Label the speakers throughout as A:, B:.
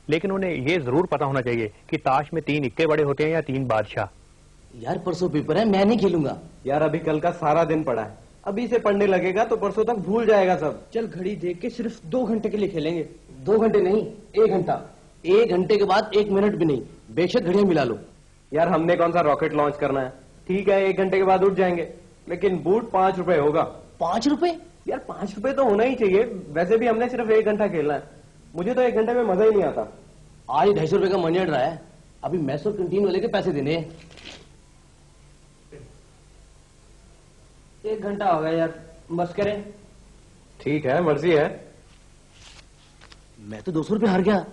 A: लेकिन उन्हें ये जरूर पता होना चाहिए कि ताश में 3 इक्के बड़े होते हैं या 3 बादशाह।
B: यार परसों पेपर है, मैं नहीं खेलूंगा।
C: यार अभी कल का सारा दिन पड़ा है, अभी से पढ़ने लगेगा तो परसों तक भूल जाएगा सब।
B: चल घड़ी देख के सिर्फ 2 घंटे के लिए खेलेंगे। 2 घंटे नहीं, 1 घंटा। 1 घंटे के बाद 1 मिनट भी नहीं, बेशक घड़ियां मिला लो।
C: यार हमने कौन सा रॉकेट लॉन्च करना है? ठीक है 1 घंटे के बाद उठ जाएंगे, लेकिन बूट 5 रुपए होगा।
B: 5 रुपए?
C: यार 5 रुपए तो होना ही चाहिए। वैसे भी हमने सिर्फ 1 घंटा खेलना है, मुझे तो 1 घंटे में मजा ही नहीं आता।
B: आज 250 रुपए का मनी अड़ रहा है, अभी मैस और कैंटीन वाले के पैसे देने हैं। 1 घंटा हो गया यार, बस करें।
C: ठीक है मर्जी है।
B: मैं तो 200 रुपए हार गया,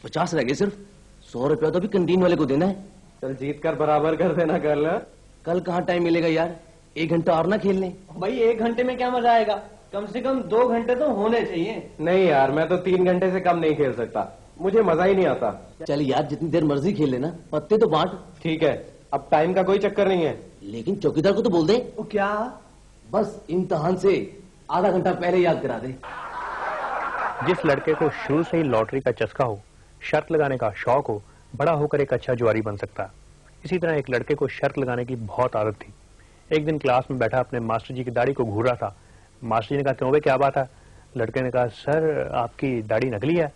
B: 50 रह गए सिर्फ। 100 रुपया तो अभी कैंटीन वाले को देना है।
C: चल जीत कर बराबर कर देना कल।
B: कल कहाँ टाइम मिलेगा यार, 1 घंटा और ना खेल लें।
C: भाई 1 घंटे में क्या मजा आएगा? कम से कम 2 घंटे तो होने चाहिए। नहीं यार मैं तो 3 घंटे से कम नहीं खेल सकता, मुझे मजा ही नहीं आता।
B: चल यार जितनी देर मर्जी खेल लेना, पत्ते तो बांट।
C: ठीक है, अब टाइम का कोई चक्कर नहीं है।
B: लेकिन चौकीदार को तो बोल दे।
C: वो क्या?
B: बस इम्तिहान से आधा घंटा पहले याद करा दे।
A: जिस लड़के को शुरू से ही लॉटरी का चस्का हो, शर्त लगाने का शौक हो, बड़ा होकर एक अच्छा जुआरी बन सकता है। इसी तरह एक लड़के को शर्त लगाने की बहुत आदत थी। एक दिन क्लास में बैठा अपने मास्टर जी की दाढ़ी को घूर रहा था। मास्टर जी ने कहा, क्यों बे क्या बात है? लड़के ने कहा, सर आपकी दाढ़ी नकली है।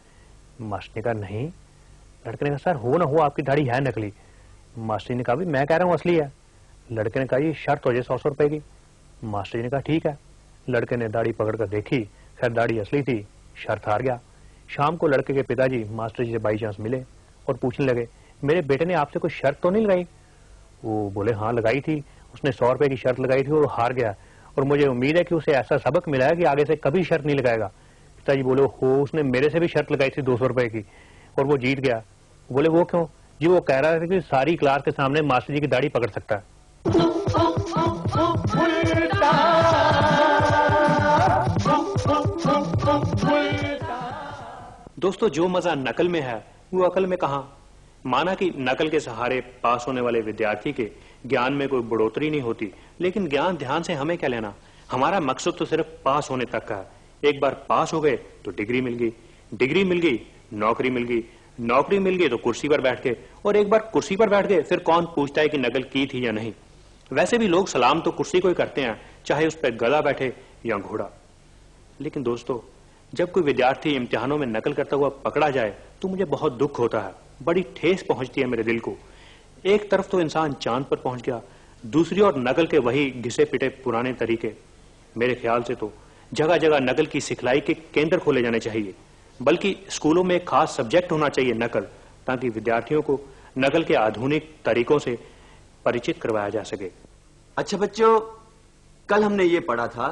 A: मास्टर ने कहा, नहीं। लड़के ने कहा, सर हो ना हो आपकी दाढ़ी है नकली। मास्टर जी ने कहा, मैं कह रहा हूँ असली है। लड़के ने कहा, ये शर्त हो जाए 100 रुपए की। मास्टर जी ने कहा, ठीक है। लड़के ने दाढ़ी पकड़कर देखी, खैर दाढ़ी असली थी, शर्त हार गया। शाम को लड़के के पिताजी मास्टर जी से बाई चांस मिले और पूछने लगे, मेरे बेटे ने आपसे कोई शर्त तो नहीं लगाई? वो बोले, हाँ लगाई थी, उसने 100 रुपए की शर्त लगाई थी और हार गया, और मुझे उम्मीद है कि उसे ऐसा सबक मिला है कि आगे से कभी शर्त नहीं लगाएगा। पिताजी बोले, हो उसने मेरे से भी शर्त लगाई थी 200 रुपए की और वो जीत गया। बोले, वो क्यों? जी वो कह रहा था कि सारी क्लास के सामने मास्टर जी की दाढ़ी पकड़ सकता है। दोस्तों जो मजा नकल में है वो अकल में कहां? माना कि नकल के सहारे पास होने वाले विद्यार्थी के ज्ञान में कोई बढ़ोतरी नहीं होती, लेकिन ज्ञान ध्यान से हमें क्या लेना? हमारा मकसद तो सिर्फ पास होने तक का है। एक बार पास हो गए तो डिग्री मिल गई, डिग्री मिल गई नौकरी मिल गई, नौकरी मिल गई तो कुर्सी पर बैठ गए, और एक बार कुर्सी पर बैठ गए फिर कौन पूछता है कि नकल की थी या नहीं। वैसे भी लोग सलाम तो कुर्सी को ही करते हैं, चाहे उस पर गधा बैठे या घोड़ा। लेकिन दोस्तों जब कोई विद्यार्थी इम्तिहानों में नकल करता हुआ पकड़ा जाए तो मुझे बहुत दुख होता है, बड़ी ठेस पहुंचती है मेरे दिल को। एक तरफ तो इंसान चांद पर पहुंच गया, दूसरी ओर नकल के वही घिसे पिटे पुराने तरीके। मेरे ख्याल से तो जगह जगह नकल की सिखलाई के केंद्र खोले जाने चाहिए, बल्कि स्कूलों में एक खास सब्जेक्ट होना चाहिए नकल, ताकि विद्यार्थियों को नकल के आधुनिक तरीकों से परिचित करवाया जा सके।
D: अच्छा बच्चों, कल हमने ये पढ़ा था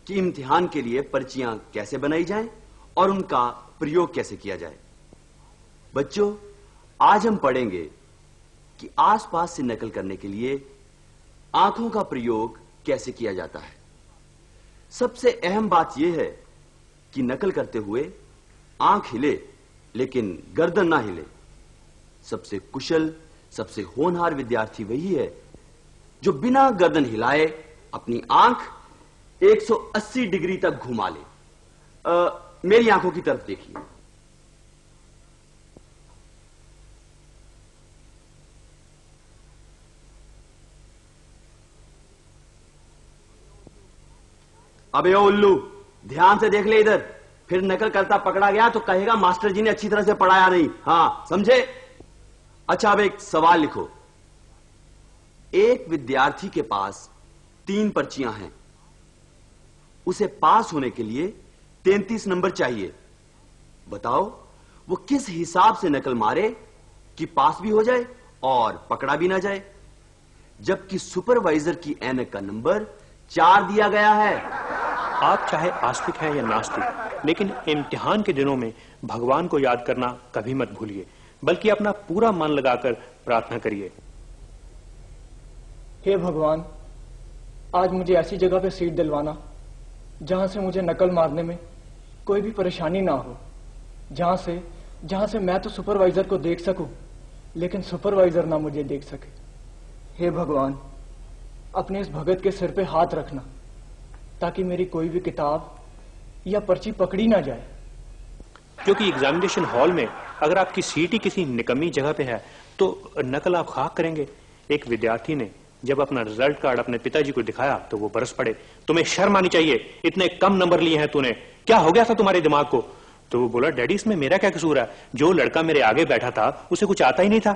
D: कि इम्तिहान के लिए पर्चियां कैसे बनाई जाएं और उनका प्रयोग कैसे किया जाए। बच्चों आज हम पढ़ेंगे कि आसपास से नकल करने के लिए आंखों का प्रयोग कैसे किया जाता है। सबसे अहम बात यह है कि नकल करते हुए आंख हिले लेकिन गर्दन ना हिले। सबसे कुशल, सबसे होनहार विद्यार्थी वही है जो बिना गर्दन हिलाए अपनी आंख 180 डिग्री तक घुमा ले। मेरी आंखों की तरफ देखिए। अबे ओ उल्लू, ध्यान से देख ले इधर, फिर नकल करता पकड़ा गया तो कहेगा मास्टर जी ने अच्छी तरह से पढ़ाया नहीं। हाँ समझे? अच्छा अब एक सवाल लिखो। एक विद्यार्थी के पास 3 पर्चियां हैं, उसे पास होने के लिए 33 नंबर चाहिए। बताओ वो किस हिसाब से नकल मारे कि पास भी हो जाए और पकड़ा भी ना जाए, जबकि सुपरवाइजर की ऐनक का नंबर 4 दिया गया है।
A: आप चाहे आस्तिक हैं या नास्तिक, लेकिन इम्तिहान के दिनों में भगवान को याद करना कभी मत भूलिए, बल्कि अपना पूरा मन लगाकर प्रार्थना करिए।
E: हे भगवान, आज मुझे ऐसी जगह पे सीट दिलवाना जहां से मुझे नकल मारने में कोई भी परेशानी ना हो, जहां से मैं तो सुपरवाइजर को देख सकूं लेकिन सुपरवाइजर ना मुझे देख सके। हे भगवान, अपने इस भगत के सिर पे हाथ रखना ताकि मेरी कोई भी किताब या पर्ची पकड़ी ना जाए।
A: क्योंकि एग्जामिनेशन हॉल में अगर आपकी सीट ही किसी निकम्मी जगह पे है तो नकल आप खाक करेंगे। एक विद्यार्थी ने जब अपना रिजल्ट कार्ड अपने पिताजी को दिखाया तो वो बरस पड़े, तुम्हें शर्म आनी चाहिए, इतने कम नंबर लिए हैं तूने, क्या हो गया था तुम्हारे दिमाग को? तो वो बोला, डैडी इसमें मेरा क्या कसूर है, जो लड़का मेरे आगे बैठा था उसे कुछ आता ही नहीं था।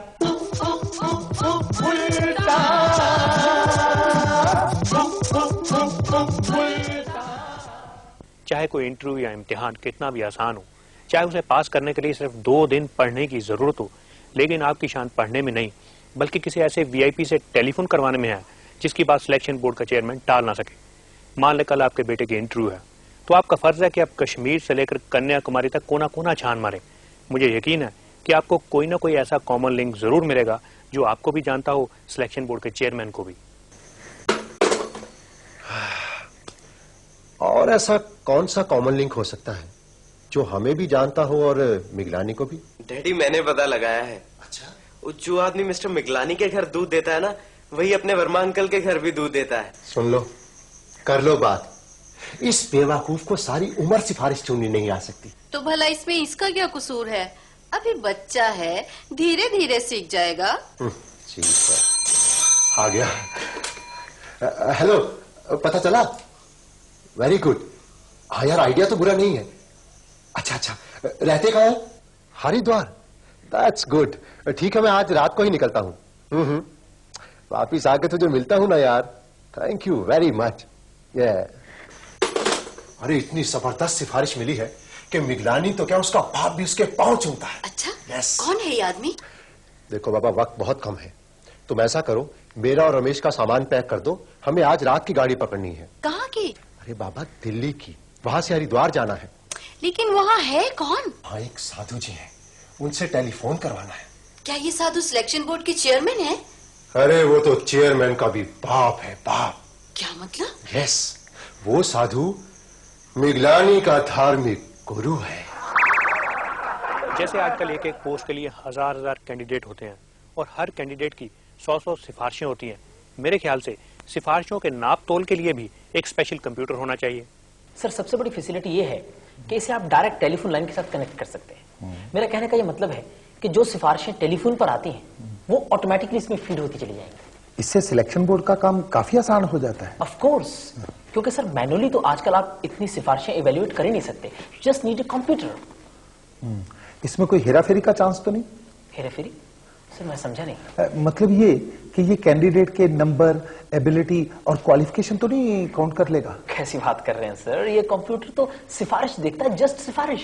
A: चाहे कोई इंटरव्यू या इम्तिहान कितना भी आसान हो, चाहे उसे पास करने के लिए सिर्फ 2 दिन पढ़ने की जरूरत हो, लेकिन आपकी शान पढ़ने में नहीं बल्कि किसी ऐसे वीआईपी से टेलीफोन करवाने में है जिसकी बात सिलेक्शन बोर्ड का चेयरमैन टाल ना सके। मान ले कल आपके बेटे की इंटरव्यू है तो आपका फर्ज है कि आप कश्मीर से लेकर कन्याकुमारी तक कोना कोना छान मारें। मुझे यकीन है कि आपको कोई ना कोई ऐसा कॉमन लिंक जरूर मिलेगा जो आपको भी जानता हो, सिलेक्शन बोर्ड के चेयरमैन को भी।
F: और ऐसा कौन सा कॉमन लिंक हो सकता है जो हमें भी जानता हो और मिगलानी को भी?
C: डैडी मैंने पता लगाया है।
F: अच्छा,
C: जो आदमी मिस्टर मिगलानी के घर दूध देता है ना, वही अपने वर्मा अंकल के घर भी दूध देता है।
F: सुन लो, कर लो बात। इस बेवकूफ को सारी उम्र सिफारिश चुननी नहीं आ सकती।
G: तो भला इसमें इसका क्या कसूर है? अभी बच्चा है, धीरे धीरे सीख जाएगा।
F: ठीक है, आ गया। हेलो, पता चला? Very good. हाँ यार, आइडिया तो बुरा नहीं है। अच्छा अच्छा, रहते कहाँ हैं? हरिद्वार। That's good. ठीक है, मैं आज रात को ही निकलता हूँ। वापिस आके तुझे मिलता हूँ ना यार। Thank you very much. अरे इतनी जबरदस्त सिफारिश मिली है कि मिगलानी तो क्या, उसका बाप भी उसके पांव चूमता है।
G: अच्छा,
F: yes.
G: कौन है ये आदमी?
F: देखो बाबा, वक्त बहुत कम है, तुम ऐसा करो, मेरा और रमेश का सामान पैक कर दो, हमें आज रात की गाड़ी पकड़नी है।
G: कहाँ की?
F: अरे बाबा, दिल्ली की, वहां से हरिद्वार जाना है।
G: लेकिन वहाँ है कौन?
F: हाँ, एक साधु जी हैं, उनसे टेलीफोन करवाना है।
G: क्या ये साधु सिलेक्शन बोर्ड के चेयरमैन है?
F: अरे वो तो चेयरमैन का भी बाप है, बाप।
G: क्या मतलब?
F: यस, वो साधु मिगलानी का धार्मिक गुरु है।
A: जैसे आजकल एक एक पोस्ट के लिए हजार कैंडिडेट होते हैं और हर कैंडिडेट की 100 सिफारिशें होती हैं, मेरे ख्याल से सिफारिशों के नाप तोल के लिए भी एक स्पेशल कंप्यूटर होना चाहिए।
H: सर, सबसे बड़ी फैसिलिटी ये है कि इसे आप डायरेक्ट टेलीफोन लाइन के साथ कनेक्ट कर सकते हैं। मेरा कहने का ये मतलब है कि जो सिफारिशें टेलीफोन पर आती हैं वो ऑटोमेटिकली इसमें फीड होती चली जाएंगी।
I: इससे सिलेक्शन बोर्ड का काम काफी आसान हो जाता है।
H: ऑफ कोर्स, क्योंकि सर मैनुअली तो आजकल आप इतनी सिफारिशें इवेल्युएट कर ही नहीं सकते। Just need a computer.
I: इसमें कोई हेराफेरी का चांस तो नहीं?
H: हेराफेरी? सर मैं समझा नहीं।
I: मतलब ये कि ये कैंडिडेट के नंबर, एबिलिटी और क्वालिफिकेशन तो नहीं काउंट कर लेगा?
H: कैसी बात कर रहे हैं सर, ये कंप्यूटर तो सिफारिश देखता है, जस्ट सिफारिश।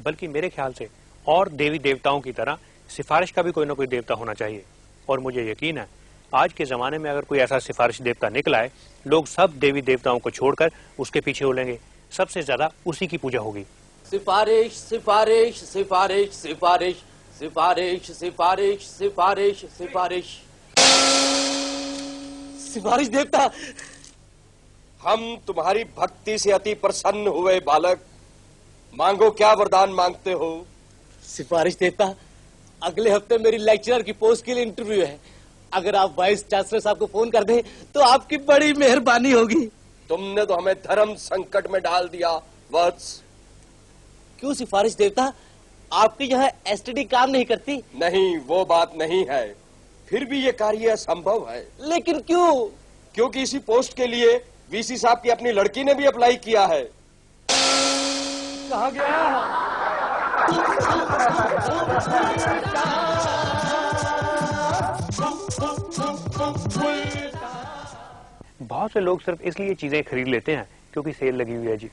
A: बल्कि मेरे ख्याल से और देवी देवताओं की तरह सिफारिश का भी कोई ना कोई देवता होना चाहिए। और मुझे यकीन है आज के जमाने में अगर कोई ऐसा सिफारिश देवता निकला है, लोग सब देवी देवताओं को छोड़कर उसके पीछे उड़ेंगे, सबसे ज्यादा उसी की पूजा होगी।
B: सिफारिश सिफारिश सिफारिश सिफारिश सिफारिश सिफारिश सिफारिश सिफारिश। सिफारिश देवता,
C: हम तुम्हारी भक्ति से अति प्रसन्न हुए बालक, मांगो क्या वरदान मांगते हो?
B: सिफारिश देवता, अगले हफ्ते मेरी लेक्चरर की पोस्ट के लिए इंटरव्यू है। अगर आप वाइस चांसलर साहब को फोन कर दें तो आपकी बड़ी मेहरबानी होगी।
C: तुमने तो हमें धर्म संकट में डाल दिया वत्स।
B: क्यों सिफारिश देवता, आपके यहाँ एसटीडी काम नहीं करती?
C: नहीं, वो बात नहीं है, फिर भी ये कार्य असंभव है।
B: लेकिन क्यों?
C: क्योंकि इसी पोस्ट के लिए वीसी साहब की अपनी लड़की ने भी अप्लाई किया है।
B: कहा गया?
A: बहुत से लोग सिर्फ इसलिए चीजें खरीद लेते हैं क्योंकि सेल लगी हुई है जी।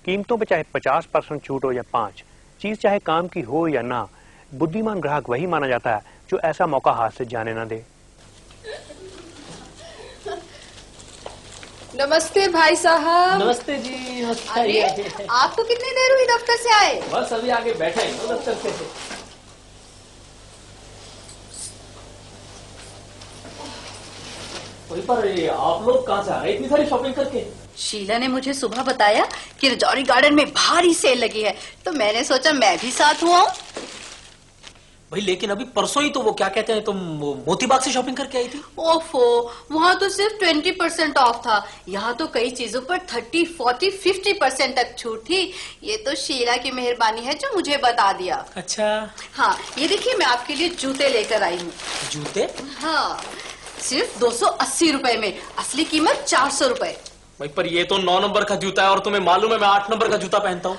A: कीमतों पे चाहे 50% छूट हो या 5, चीज चाहे काम की हो या ना, बुद्धिमान ग्राहक वही माना जाता है जो ऐसा मौका हाथ से जाने ना दे।
G: नमस्ते भाई साहब।
B: नमस्ते जी। नमस्ते।
G: अरे आपको कितनी देर हुई दफ्तर से आए?
B: बस अभी आगे बैठे हैं दफ्तर से। पर आप लोग कहाँ से आ रहे इतनी सारी शॉपिंग करके?
G: शीला ने मुझे सुबह बताया कि रजौरी गार्डन में भारी सेल लगी है, तो मैंने सोचा मैं भी साथ हुआ।
H: भाई लेकिन अभी परसों ही तो वो क्या कहते हैं, तुम मोतीबाग से शॉपिंग करके आई थी।
G: ओफो, वहाँ तो सिर्फ 20% ऑफ था, यहाँ तो कई चीजों पर 30, 40, 50% तक छूट थी। ये तो शीला की मेहरबानी है जो मुझे बता दिया।
H: अच्छा
G: हाँ, ये देखिए मैं आपके लिए जूते लेकर आई हूँ।
H: जूते?
G: हाँ, सिर्फ 280 रुपए में, असली कीमत 400 रुपए।
H: भाई पर ये तो 9 नंबर का जूता है और तुम्हें मालूम है मैं 8 नंबर का जूता पहनता हूँ।